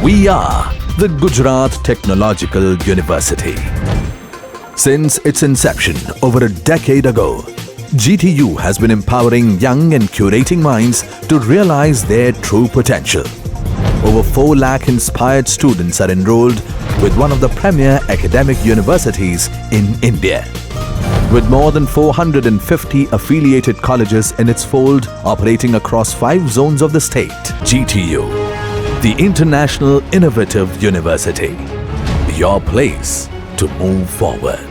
We are the Gujarat Technological University. Since its inception over a decade ago, GTU has been empowering young and curating minds to realize their true potential. Over 4 lakh inspired students are enrolled with one of the premier academic universities in India. With more than 450 affiliated colleges in its fold operating across 5 zones of the state, GTU, the International Innovative University, your place to move forward.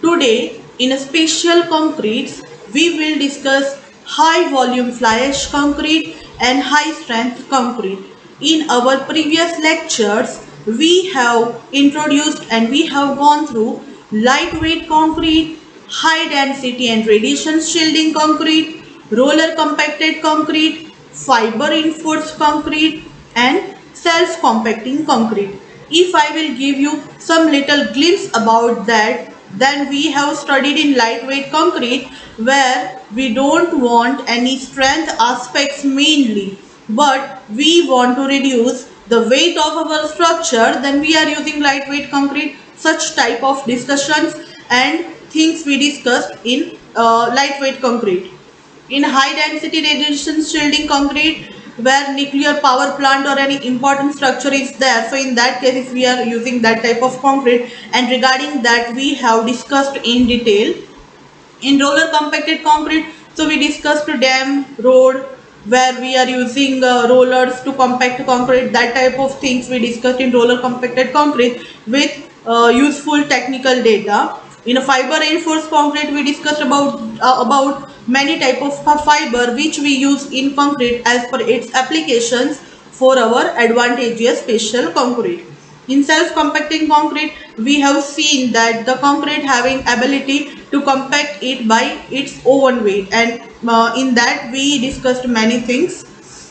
Today, in a special concretes, we will discuss high volume fly ash concrete and high strength concrete. In our previous lectures, we have introduced and we have gone through lightweight concrete, high density and radiation shielding concrete, roller compacted concrete, fiber reinforced concrete and self compacting concrete. If I will give you some little glimpse about that, then we have studied in lightweight concrete where we don't want any strength aspects mainly, but we want to reduce the weight of our structure, then we are using lightweight concrete. Such type of discussions and things we discussed in lightweight concrete. In high density radiation shielding concrete, where nuclear power plant or any important structure is there, so in that case if we are using that type of concrete, and regarding that we have discussed in detail. In roller compacted concrete, so we discussed dam, road, where we are using rollers to compact concrete, that type of things we discussed in roller compacted concrete with useful technical data. In a fiber reinforced concrete, we discussed about many type of fiber which we use in concrete as per its applications for our advantageous special concrete. In self-compacting concrete, we have seen that the concrete having ability to compact it by its own weight, and in that we discussed many things.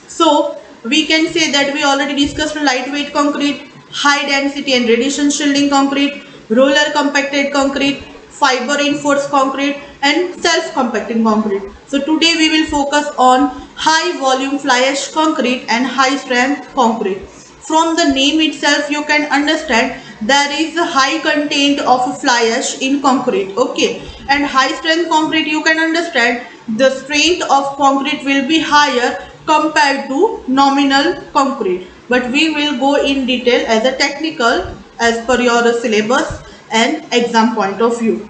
So we can say that we already discussed lightweight concrete, high density and radiation shielding concrete, roller compacted concrete, fiber reinforced concrete and self-compacting concrete. So today we will focus on high volume fly ash concrete and high strength concrete. From the name itself you can understand there is a high content of fly ash in concrete, okay, and high strength concrete you can understand the strength of concrete will be higher compared to nominal concrete, but we will go in detail as a technical as per your syllabus and exam point of view.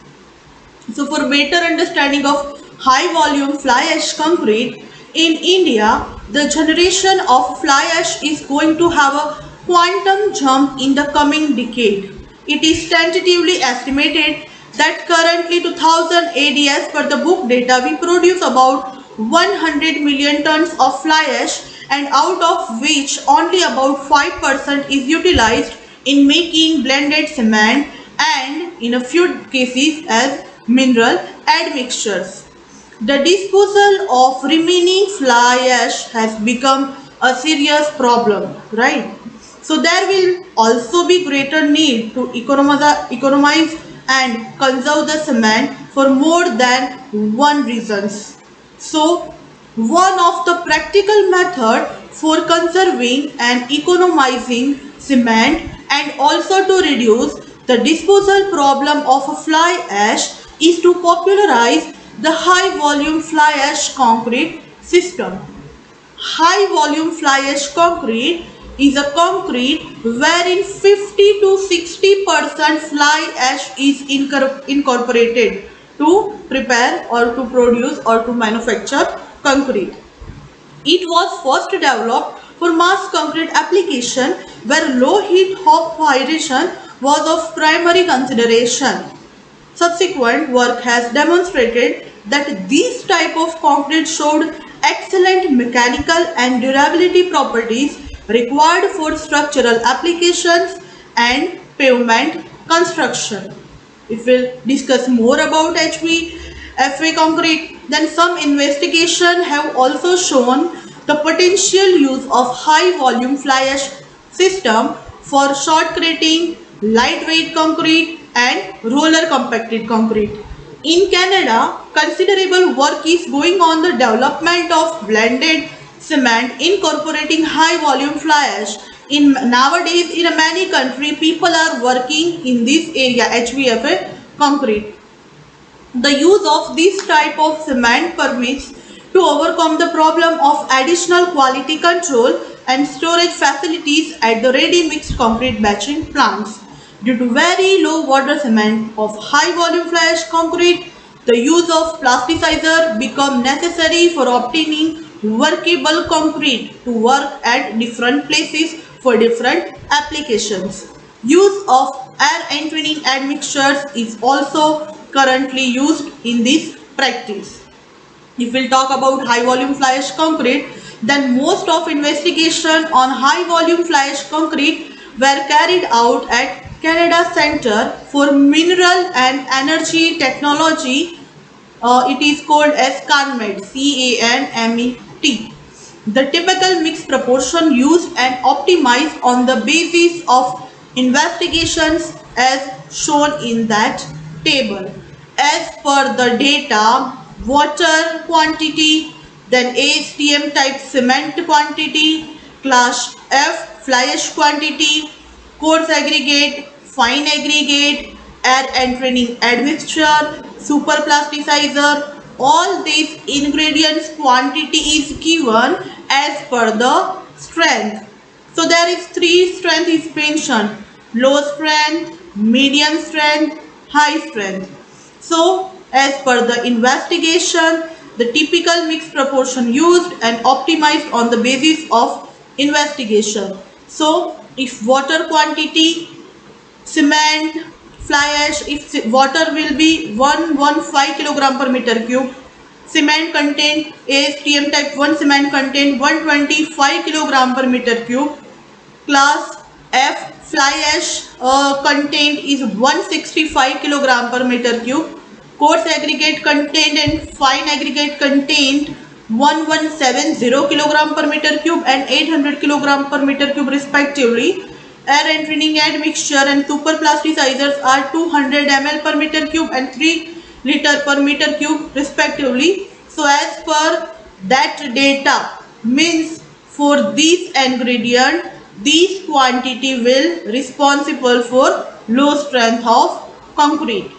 So for better understanding of high volume fly ash concrete, in India, the generation of fly ash is going to have a quantum jump in the coming decade. It is tentatively estimated that currently 2000 AD as per the book data, we produce about 100 million tons of fly ash, and out of which only about 5% is utilized in making blended cement and in a few cases as mineral admixtures. The disposal of remaining fly ash has become a serious problem, right? So there will also be greater need to economize and conserve the cement for more than one reasons. So one of the practical method for conserving and economizing cement and also to reduce the disposal problem of fly ash is to popularize the high volume fly ash concrete system. High volume fly ash concrete is a concrete wherein 50 to 60% fly ash is incorporated to prepare or to produce or to manufacture concrete. It was first developed for mass concrete application where low heat hop aeration was of primary consideration. Subsequent work has demonstrated that these type of concrete showed excellent mechanical and durability properties required for structural applications and pavement construction. If we'll discuss more about HVFA concrete, then some investigation have also shown the potential use of high volume fly ash system for shotcreting, lightweight concrete and roller compacted concrete. In Canada, considerable work is going on the development of blended cement incorporating high volume fly ash. In nowadays, in many countries, people are working in this area, HVFA concrete. The use of this type of cement permits to overcome the problem of additional quality control and storage facilities at the ready mixed concrete batching plants. Due to very low water cement of high volume fly ash concrete, the use of plasticizer become necessary for obtaining workable concrete to work at different places for different applications. Use of air entering admixtures is also currently used in this practice. If we'll talk about high volume fly ash concrete, then most of investigation on high volume fly ash concrete were carried out at Canada Center for Mineral and Energy Technology. It is called as CANMET, CANMET. The typical mix proportion used and optimized on the basis of investigations as shown in that table. As per the data, water quantity, then ASTM type cement quantity, class F fly ash quantity, coarse aggregate, fine aggregate, air entraining admixture, super plasticizer, all these ingredients quantity is given as per the strength. So there is three strength is mentioned: low strength, medium strength, high strength. So as per the investigation, the typical mix proportion used and optimized on the basis of investigation. So if water quantity, cement, fly ash, if water will be 115 kilogram per meter cube, cement content, ASTM type 1 cement content 125 kilogram per meter cube, class F fly ash content is 165 kilogram per meter cube, coarse aggregate content and fine aggregate content 1170 kilogram per meter cube and 800 kilogram per meter cube respectively. Air entering admixture and super plasticizers are 200 ml per meter cube and 3 liter per meter cube respectively. So as per that data, means for this ingredient, this quantity will responsible for low strength of concrete.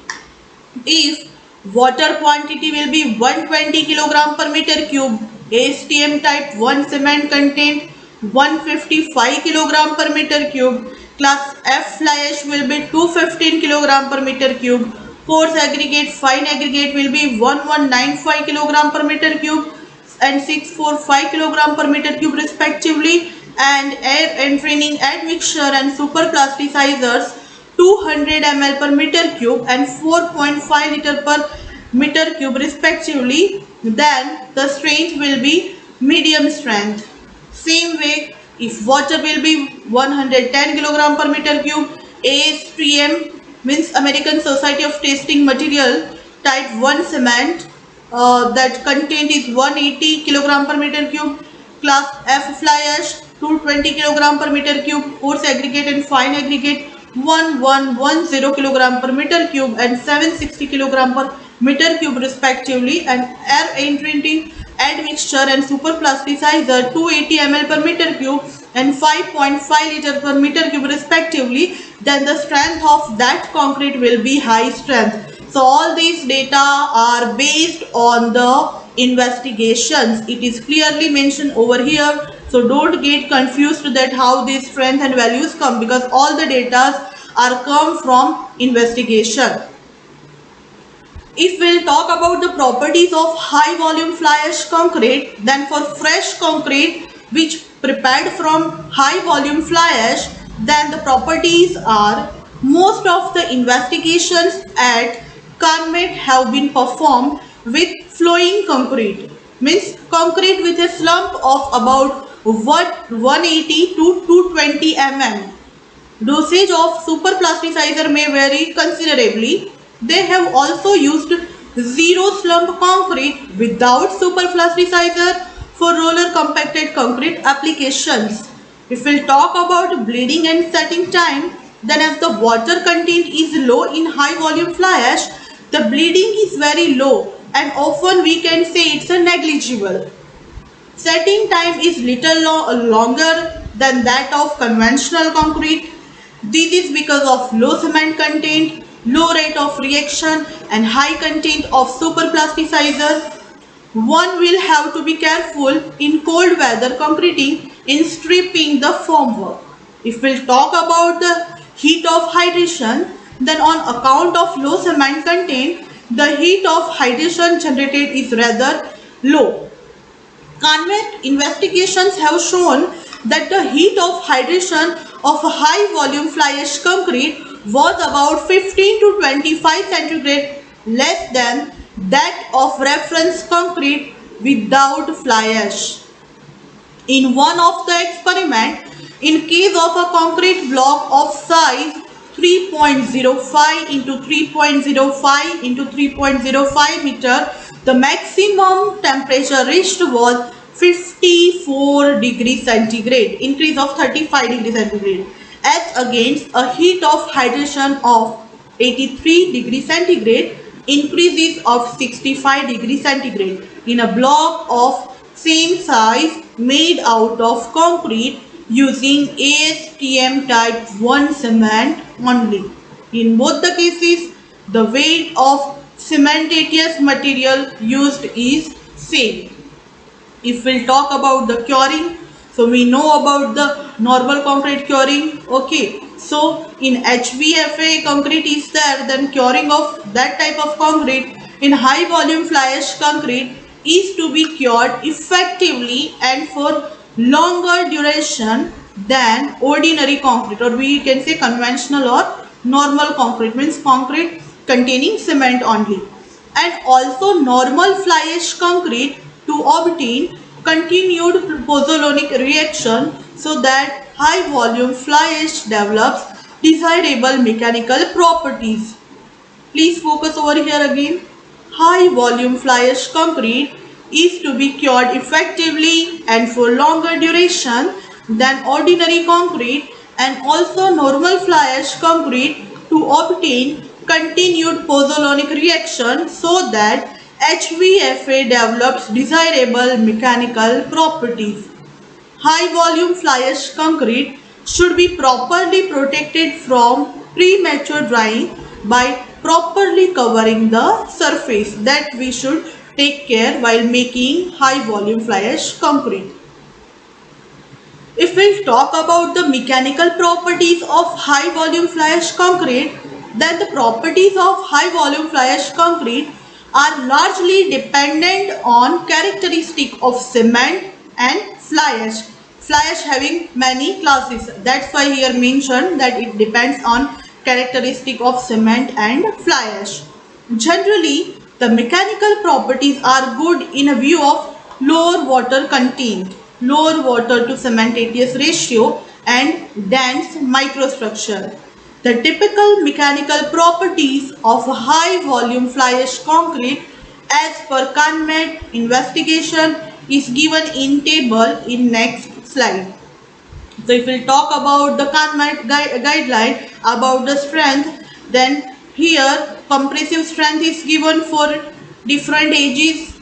If water quantity will be 120 kilogram per meter cube, ASTM type 1 cement content 155 kilogram per meter cube, class F fly ash will be 215 kilogram per meter cube, coarse aggregate fine aggregate will be 1195 kilogram per meter cube and 645 kilogram per meter cube respectively, and air entraining admixture and super plasticizers 200 ml per meter cube and 4.5 liter per meter cube respectively, then the strength will be medium strength. Same way, if water will be 110 kilogram per meter cube, ASTM means American Society of Testing Material type 1 cement, that content is 180 kilogram per meter cube, class F fly ash 220 kilogram per meter cube, coarse aggregate and fine aggregate 1110 kilogram per meter cube and 760 kilogram per meter cube respectively, and air entering admixture and super plasticizer 280 ml per meter cube and 5.5 liter per meter cube respectively, then the strength of that concrete will be high strength. So all these data are based on the investigations. It is clearly mentioned over here. So don't get confused that how these strength and values come, because all the data are come from investigation. If we'll talk about the properties of high volume fly ash concrete, then for fresh concrete which prepared from high volume fly ash, then the properties are: most of the investigations at CANMET have been performed with flowing concrete, means concrete with a slump of about 180 to 220 mm. Dosage of super plasticizer may vary considerably. They have also used zero slump concrete without super plasticizer for roller compacted concrete applications. If we'll talk about bleeding and setting time, then as the water content is low in high volume fly ash, the bleeding is very low and often we can say it's a negligible. Setting time is longer than that of conventional concrete. This is because of low cement content, low rate of reaction and high content of superplasticizer. One will have to be careful in cold weather concreting in stripping the formwork. If we'll talk about the heat of hydration, then on account of low cement content, the heat of hydration generated is rather low. Convent investigations have shown that the heat of hydration of a high volume fly ash concrete was about 15 to 25 centigrade less than that of reference concrete without fly ash. In one of the experiment, in case of a concrete block of size 3.05 into 3.05 into 3.05 meter, the maximum temperature reached was 54 degrees centigrade, increase of 35 degrees centigrade, as against a heat of hydration of 83 degrees centigrade, increases of 65 degrees centigrade in a block of same size made out of concrete using ASTM type 1 cement only. In both the cases, the weight of cementitious material used is same. If we'll talk about the curing, so we know about the normal concrete curing. Okay, so in HVFA concrete is there, then curing of that type of concrete in high volume fly ash concrete is to be cured effectively and for longer duration than ordinary concrete, or we can say conventional or normal concrete, means concrete containing cement only. And also normal fly ash concrete to obtain continued pozzolanic reaction so that high volume fly ash develops desirable mechanical properties. Please focus over here again. High volume fly ash concrete is to be cured effectively and for longer duration than ordinary concrete, and also normal fly ash concrete to obtain continued pozzolanic reaction so that HVFA develops desirable mechanical properties. High volume fly ash concrete should be properly protected from premature drying by properly covering the surface. That we should take care while making high volume fly ash concrete. If we talk about the mechanical properties of high volume fly ash concrete, then the properties of high volume fly ash concrete are largely dependent on characteristic of cement and fly ash. Fly ash having many classes. That's why here mentioned that it depends on characteristic of cement and fly ash. Generally, the mechanical properties are good in a view of lower water content, lower water to cementitious ratio and dense microstructure. The typical mechanical properties of high volume fly ash concrete as per CONMET investigation is given in table in next slide. So if we talk about the CONMET guideline about the strength, then here compressive strength is given for different ages,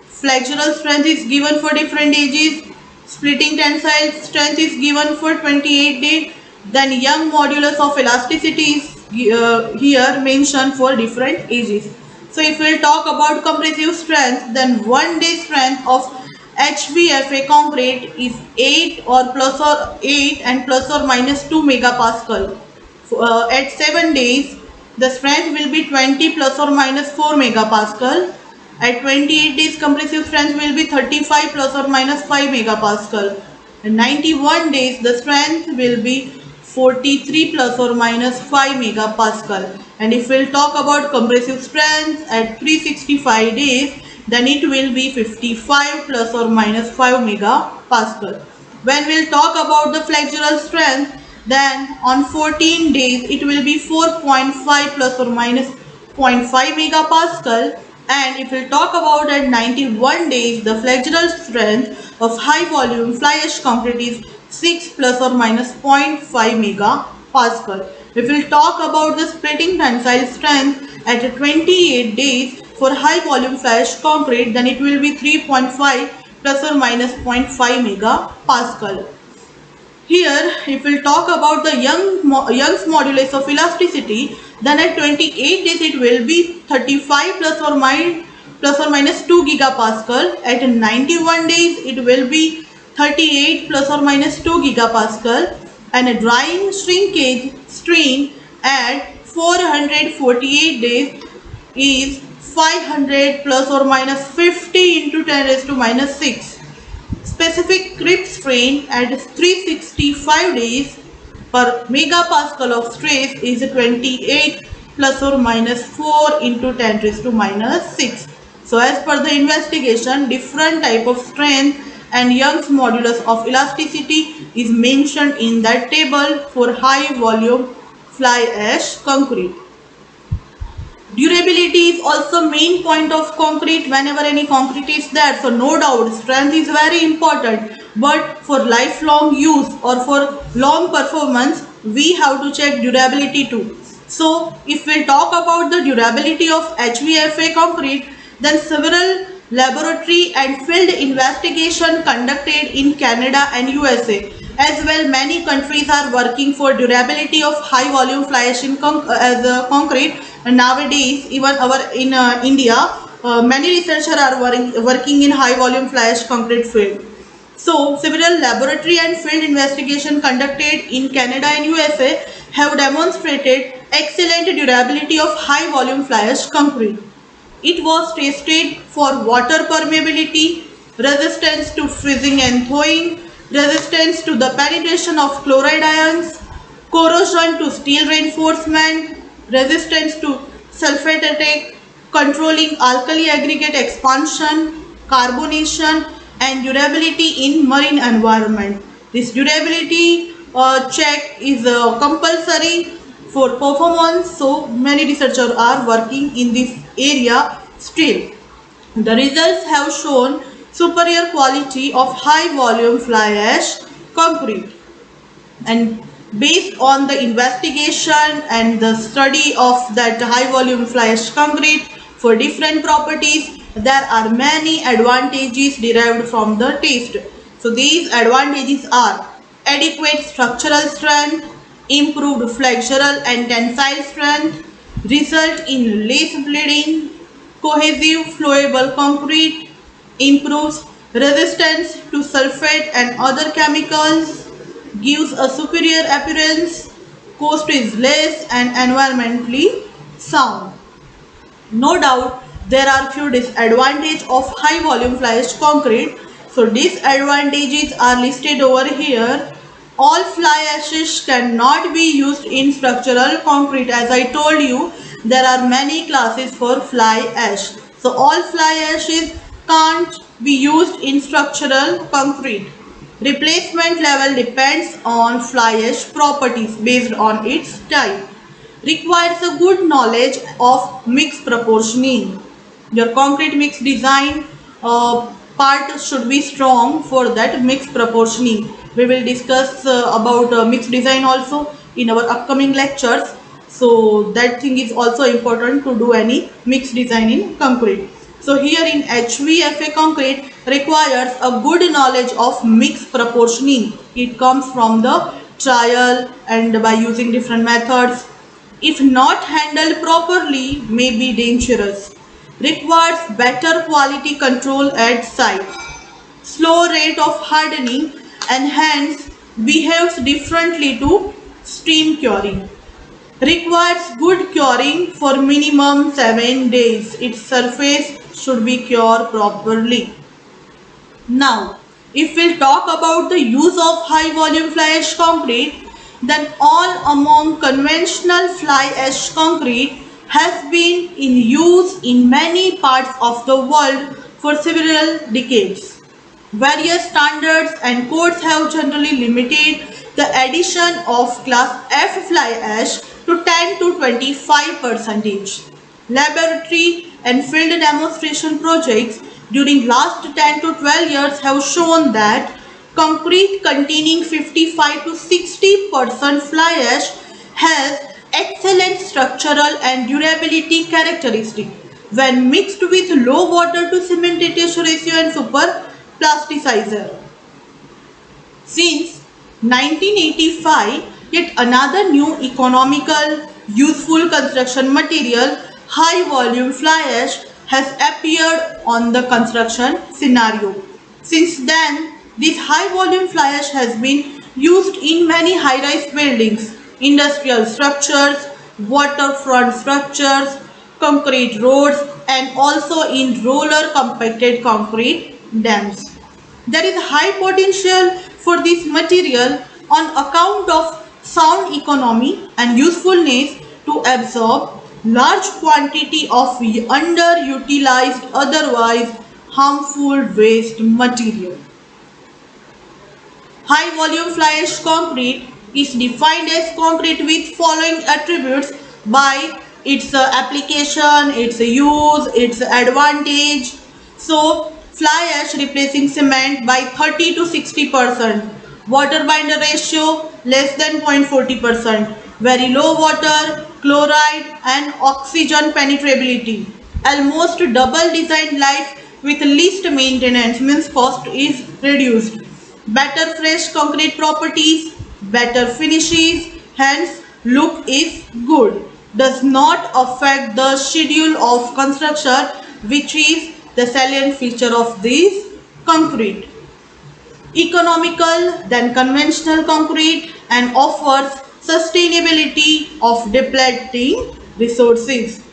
flexural strength is given for different ages, splitting tensile strength is given for 28 days, then Young modulus of elasticity is here mentioned for different ages. So if we talk about compressive strength, then 1 day strength of HVFA concrete is 8 and plus or minus 2 megapascal. At 7 days, the strength will be 20 plus or minus 4 megapascal. At 28 days, compressive strength will be 35 plus or minus 5 megapascal. At 91 days, the strength will be 43 plus or minus 5 megapascal. And if we'll talk about compressive strength at 365 days, then it will be 55 plus or minus 5 megapascal. When we'll talk about the flexural strength, then on 14 days it will be 4.5 plus or minus 0.5 megapascal. And if we'll talk about at 91 days, the flexural strength of high volume fly ash concrete is 6 plus or minus 0.5 megapascal. If we'll talk about the splitting tensile strength, at 28 days for high volume fly ash concrete, then it will be 3.5 plus or minus 0.5 megapascal. Here, if we'll talk about the Young's modulus of elasticity, then at 28 days it will be 35 plus or minus 2 gigapascal. At 91 days it will be 38 plus or minus 2 gigapascal, and a drying shrinkage strain at 448 days is 500 plus or minus 50 into 10 raised to minus 6. Specific creep strain at 365 days per megapascal of stress is 28 plus or minus 4 into 10 raised to minus 6. So as per the investigation, different type of strength and Young's modulus of elasticity is mentioned in that table for high volume fly ash concrete. Durability is also main point of concrete whenever any concrete is there. So no doubt strength is very important, but for lifelong use or for long performance we have to check durability too. So if we talk about the durability of HVFA concrete, then several laboratory and field investigation conducted in Canada and USA. As well, many countries are working for durability of high volume fly ash as concrete. And nowadays, even in India, many researchers are working in high volume fly ash concrete field. So, several laboratory and field investigation conducted in Canada and USA have demonstrated excellent durability of high volume fly ash concrete. It was tested for water permeability, resistance to freezing and thawing, resistance to the penetration of chloride ions, corrosion to steel reinforcement, resistance to sulfate attack, controlling alkali aggregate expansion, carbonation, and durability in marine environment. This durability check is compulsory for performance, so many researchers are working in this area still. The results have shown superior quality of high volume fly ash concrete, and based on the investigation and the study of that high volume fly ash concrete for different properties, there are many advantages derived from the test. So these advantages are adequate structural strength, improved flexural and tensile strength, result in less bleeding, cohesive flowable concrete, improves resistance to sulfate and other chemicals, gives a superior appearance, cost is less and environmentally sound. No doubt there are few disadvantages of high volume fly ash concrete. So disadvantages are listed over here. All fly ashes cannot be used in structural concrete. As I told you, there are many classes for fly ash. So all fly ashes can't be used in structural concrete. Replacement level depends on fly ash properties based on its type. Requires a good knowledge of mix proportioning. Your concrete mix design part should be strong for that mix proportioning. We will discuss about mix design also in our upcoming lectures. So that thing is also important to do any mix design in concrete. So here in HVFA concrete requires a good knowledge of mix proportioning. It comes from the trial and by using different methods. If not handled properly, may be dangerous. Requires better quality control at site. Slow rate of hardening and hence behaves differently to steam curing. Requires good curing for minimum 7 days. Its surface should be cured properly. Now, if we'll talk about the use of high volume fly ash concrete, then all among conventional fly ash concrete has been in use in many parts of the world for several decades. Various standards and codes have generally limited the addition of class F fly ash to 10 to 25%. Laboratory and field demonstration projects during last 10 to 12 years have shown that concrete containing 55 to 60% fly ash has excellent structural and durability characteristic when mixed with low water to cementitious ratio and super plasticizer. Since 1985, yet another new economical, useful construction material, high volume fly ash, has appeared on the construction scenario. Since then, this high volume fly ash has been used in many high rise buildings, industrial structures, waterfront structures, concrete roads, and also in roller compacted concrete dams. There is high potential for this material on account of sound economy and usefulness to absorb large quantity of underutilized otherwise harmful waste material. High volume fly ash concrete is defined as concrete with following attributes by its application, its use, its advantage. So, fly ash replacing cement by 30 to 60%. Water binder ratio less than 0.40%. Very low water, chloride and oxygen penetrability. Almost double design life with least maintenance means cost is reduced. Better fresh concrete properties, better finishes, hence look is good. Does not affect the schedule of construction, which is the salient feature of this concrete. Economical than conventional concrete and offers sustainability of depleting resources.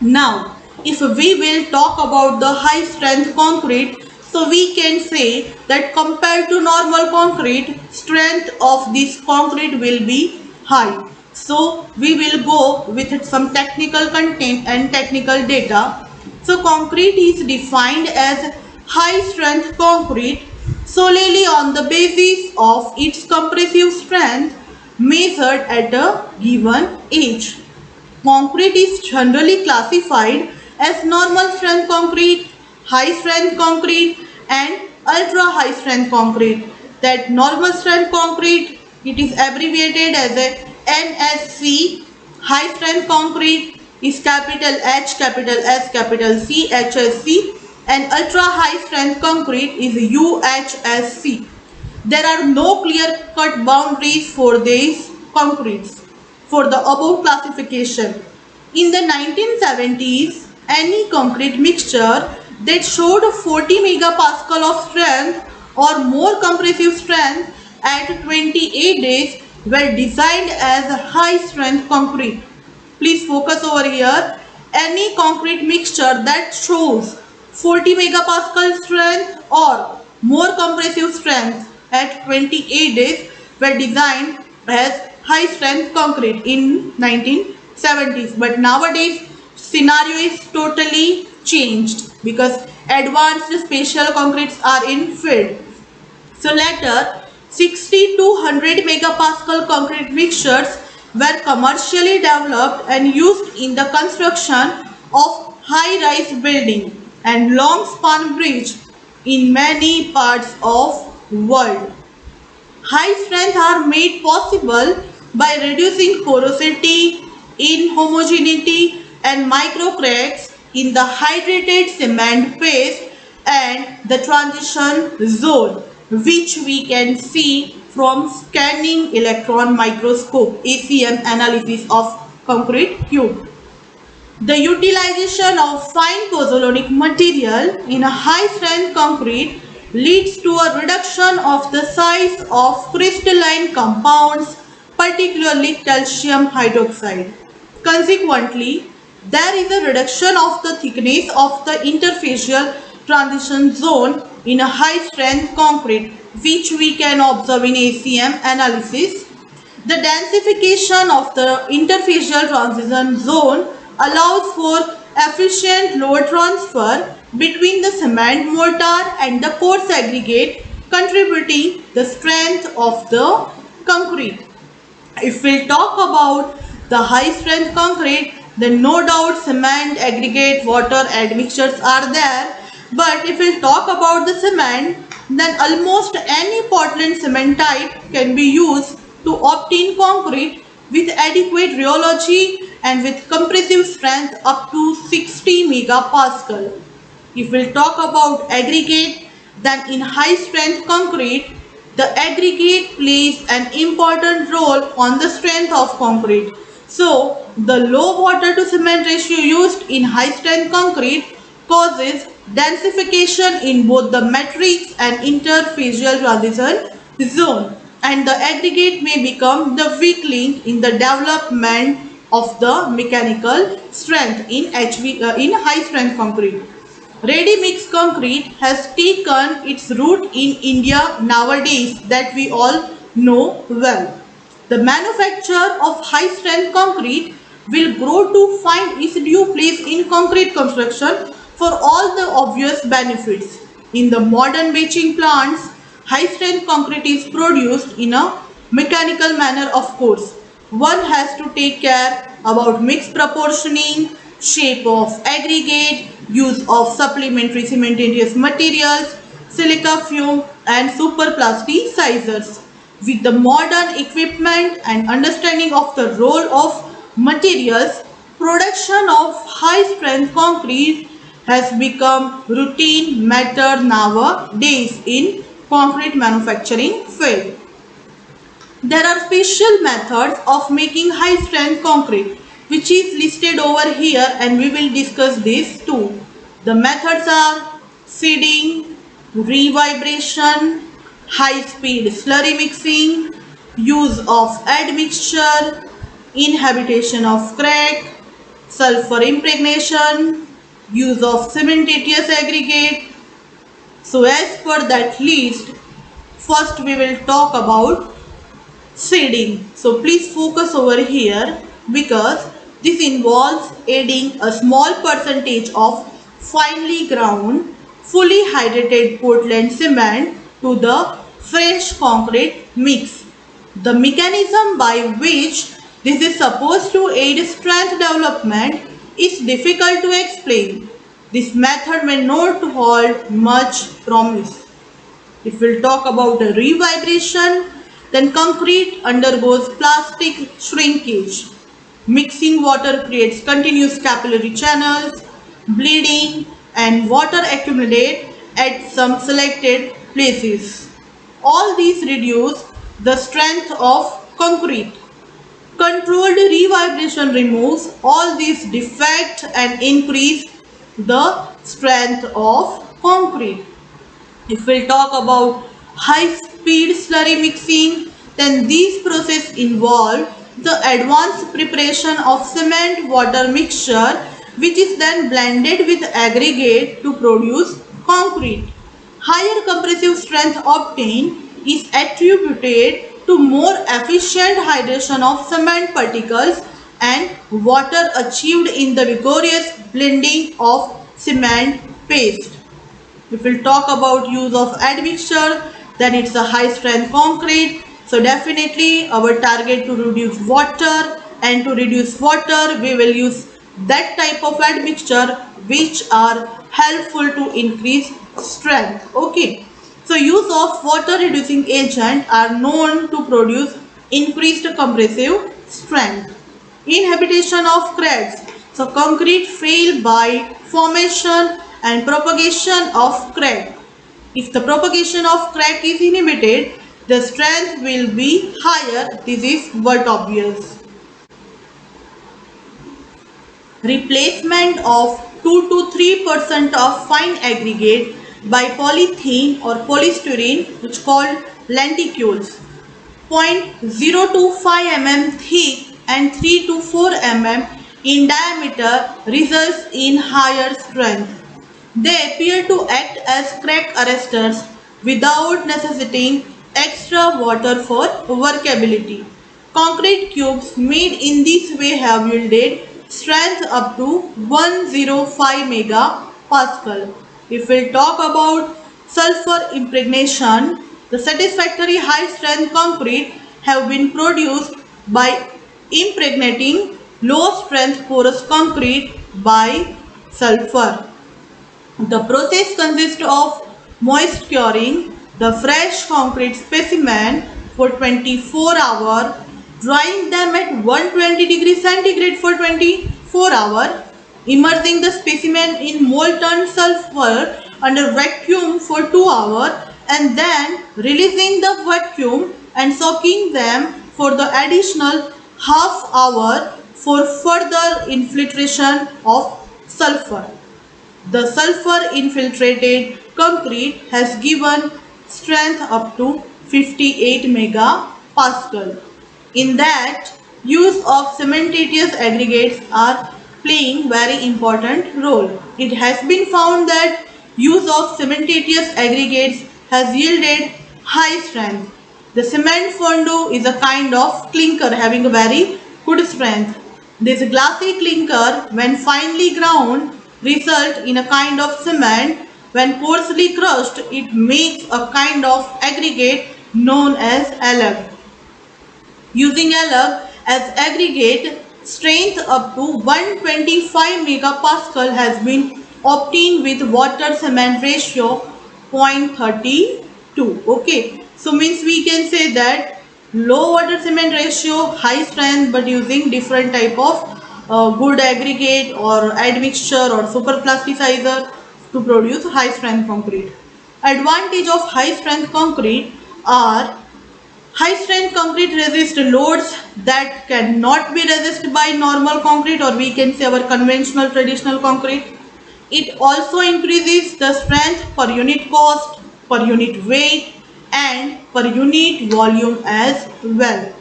Now, if we will talk about the high strength concrete, so we can say that compared to normal concrete, strength of this concrete will be high. So, we will go with some technical content and technical data. So, concrete is defined as high strength concrete solely on the basis of its compressive strength measured at a given age. Concrete is generally classified as normal strength concrete, high strength concrete and ultra high strength concrete. That normal strength concrete, it is abbreviated as a NSC. High strength concrete is capital H, capital S, capital C, HSC, and ultra high strength concrete is UHSC. There are no clear cut boundaries for these concretes for the above classification. In the 1970s, any concrete mixture that showed 40 megapascal of strength or more compressive strength at 28 days were designed as high strength concrete. Please focus over here. Any concrete mixture that shows 40 megapascal strength or more compressive strength at 28 days were designed as high strength concrete in 1970s. But nowadays scenario is totally changed because advanced special concretes are in field. So later 60 to 100 megapascal concrete mixtures were commercially developed and used in the construction of high-rise building and long span bridge in many parts of world. High strength are made possible by reducing porosity, inhomogeneity and micro cracks in the hydrated cement paste and the transition zone, which we can see from scanning electron microscope ACM analysis of concrete cube. The utilization of fine pozzolanic material in a high strength concrete leads to a reduction of the size of crystalline compounds, particularly calcium hydroxide. Consequently, there is a reduction of the thickness of the interfacial transition zone in a high strength concrete, which we can observe in ACM analysis. The densification of the interfacial transition zone allows for efficient load transfer between the cement mortar and the coarse aggregate, contributing the strength of the concrete. If we talk about the high strength concrete, then no doubt cement, aggregate, water admixtures are there. But if we talk about the cement, then almost any Portland cement type can be used to obtain concrete with adequate rheology and with compressive strength up to 60 megapascal. If we'll talk about aggregate, then in high strength concrete, the aggregate plays an important role on the strength of concrete. So, the low water to cement ratio used in high strength concrete causes densification in both the matrix and interfacial transition zone, and the aggregate may become the weak link in the development of the mechanical strength in high strength concrete. Ready mix concrete has taken its root in India nowadays, that we all know well. The manufacture of high strength concrete will grow to find its due place in concrete construction for all the obvious benefits. In the modern batching plants, high strength concrete is produced in a mechanical manner, of course. One has to take care about mix proportioning, shape of aggregate, use of supplementary cementitious materials, silica fume and superplasticizers. With the modern equipment and understanding of the role of materials, production of high strength concrete has become routine matter nowadays in concrete manufacturing field. There are special methods of making high strength concrete which is listed over here, and we will discuss this too. The methods are seeding, revibration, high speed slurry mixing, use of admixture, inhabitation of crack, sulfur impregnation, use of cementitious aggregate. So as per that list, first we will talk about seeding. So please focus over here, because this involves adding a small percentage of finely ground, fully hydrated Portland cement to the fresh concrete mix. The mechanism by which this is supposed to aid strength development is difficult to explain. This method may not hold much promise. If we'll talk about the revibration, then concrete undergoes plastic shrinkage. Mixing water creates continuous capillary channels, bleeding, and water accumulate at some selected places. All these reduce the strength of concrete. Controlled revibration removes all these defects and increase the strength of concrete. If we'll talk about high speed slurry mixing, then these processes involve the advanced preparation of cement water mixture, which is then blended with aggregate to produce concrete. Higher compressive strength obtained is attributed to more efficient hydration of cement particles and water achieved in the vigorous blending of cement paste. If we'll talk about use of admixture, then it's a high strength concrete. So definitely our target to reduce water, and to reduce water we will use that type of admixture which are helpful to increase strength. Okay. So use of water reducing agent are known to produce increased compressive strength. Inhabitation of cracks. So concrete fail by formation and propagation of crack. If the propagation of crack is inhibited, the strength will be higher. This is what obvious. Replacement of 2 to 3% of fine aggregate by polythene or polystyrene, which called lenticules. 0.025 mm thick and 3 to 4 mm in diameter results in higher strength. They appear to act as crack arresters without necessitating extra water for workability. Concrete cubes made in this way have yielded strength up to 105 megapascal. If we talk about sulfur impregnation, the satisfactory high strength concrete have been produced by impregnating low strength porous concrete by sulfur. The process consists of moist curing the fresh concrete specimen for 24 hours, drying them at 120 degrees centigrade for 24 hours, immersing the specimen in molten sulfur under vacuum for 2 hours, and then releasing the vacuum and soaking them for the additional half hour for further infiltration of sulfur. The sulfur infiltrated concrete has given strength up to 58 megapascal. In that, use of cementitious aggregates are playing very important role. It has been found that use of cementitious aggregates has yielded high strength. The cement fondue is a kind of clinker having a very good strength. This glassy clinker, when finely ground, result in a kind of cement. When coarsely crushed, it makes a kind of aggregate known as allag. Using allag as aggregate, strength up to 125 megapascal has been obtained with water cement ratio 0.32. Okay, so means we can say that low water cement ratio, high strength, but using different type of good aggregate or admixture or super plasticizer to produce high strength concrete. Advantage of high strength concrete are: high strength concrete resists loads that cannot be resisted by normal concrete, or we can say our conventional traditional concrete. It also increases the strength per unit cost, per unit weight, and per unit volume as well.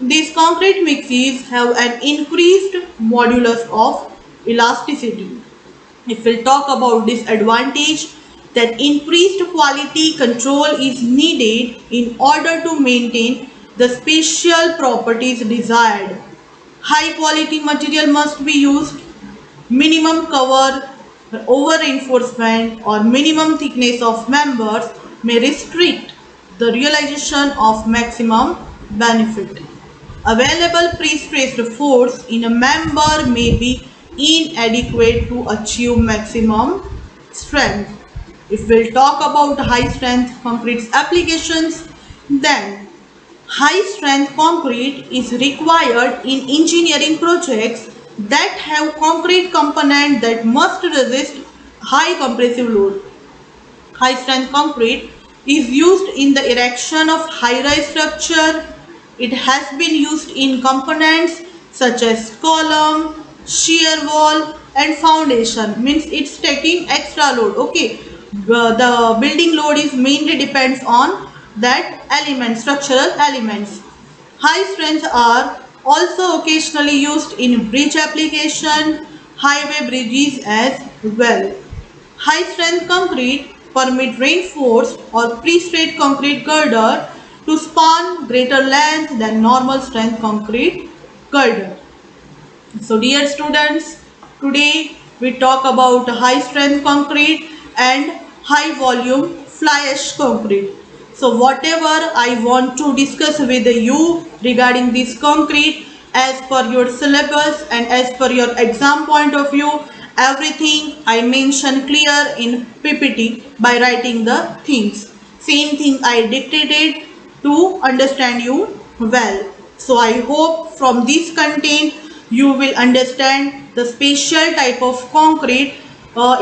These concrete mixes have an increased modulus of elasticity. If we'll talk about disadvantage, that increased quality control is needed in order to maintain the spatial properties desired. High quality material must be used. Minimum cover, over reinforcement, or minimum thickness of members may restrict the realization of maximum benefit. Available pre-stressed force in a member may be inadequate to achieve maximum strength. If we'll talk about high strength concrete's applications, then high strength concrete is required in engineering projects that have concrete component that must resist high compressive load. High strength concrete is used in the erection of high-rise structure. It has been used in components such as column, shear wall, and foundation. Means it's taking extra load. Okay, the building load is mainly depends on that element, structural elements. High strength are also occasionally used in bridge application, highway bridges as well. High strength concrete permit reinforced or pre-stressed concrete girder to span greater length than normal strength concrete girder. So dear students, today we talk about high strength concrete and high volume fly ash concrete. So whatever I want to discuss with you regarding this concrete as per your syllabus and as per your exam point of view, everything I mention clear in PPT by writing the things. Same thing I dictated to understand you well. So I hope from this content you will understand the special type of concrete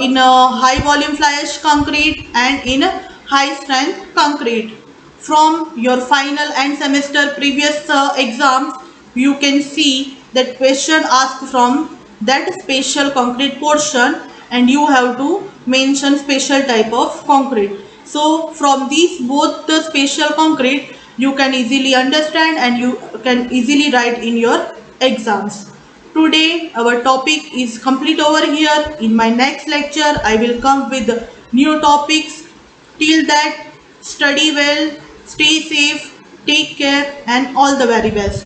in a high volume fly ash concrete and in a high strength concrete. From your final and semester previous exams, you can see that question asked from that special concrete portion, and you have to mention special type of concrete. So from these both the special concrete you can easily understand and you can easily write in your exams. Today our topic is complete over here. In my next lecture I will come with new topics. Till that, study well, stay safe, take care, and all the very best.